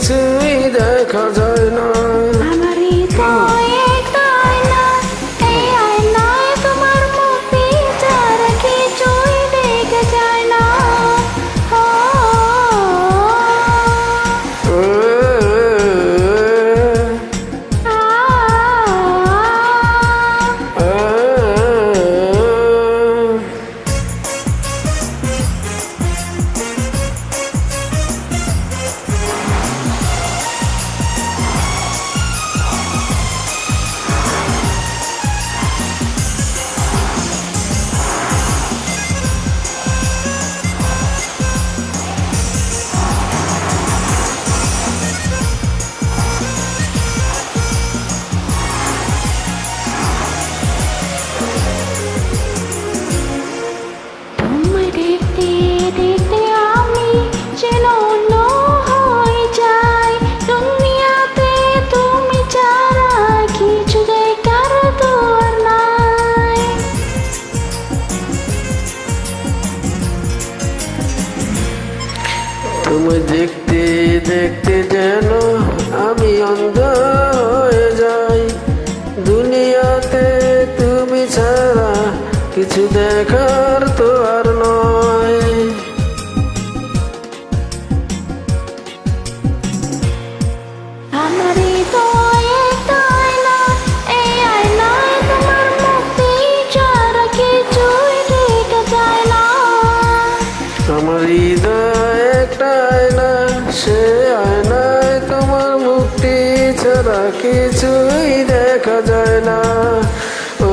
কিছুই দেখা যায় না। আমার হৃদয়ে আয়না, এই আয়নায় তোমার মুক্তি ছাড়া কিছুই দেখা যায় না। তুমি দেখতে দেখতে যেন আমি অন্ধ হয়ে যাই, দুনিয়াতে তুমি ছাড়া কিছু দেখার তো আর নয়। আমার হৃদয়ে আয়না, এই আয়নায় তোমার মুক্তি ছাড়া কিছুই দেখা যায় না। আমার হৃদয় একটা আয়না, সে আয়নায় তোমার মুক্তি ছাড়া কিছুই দেখা যায় না। ও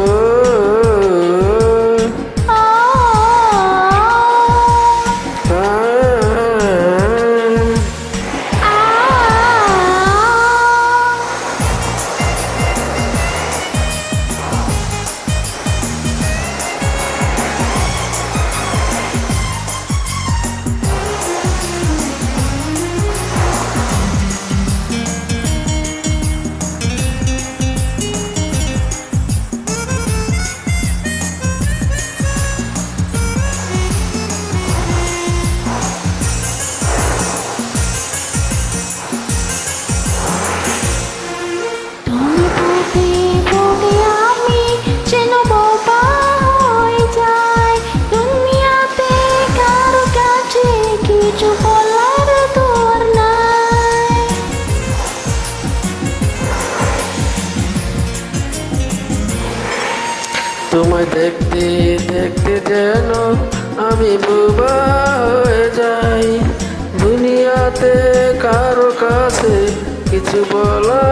তোমায় দেখতে দেখতে যেন আমি বোবা হয়ে যাই, দুনিয়াতে কারো কাছে কিছু বলা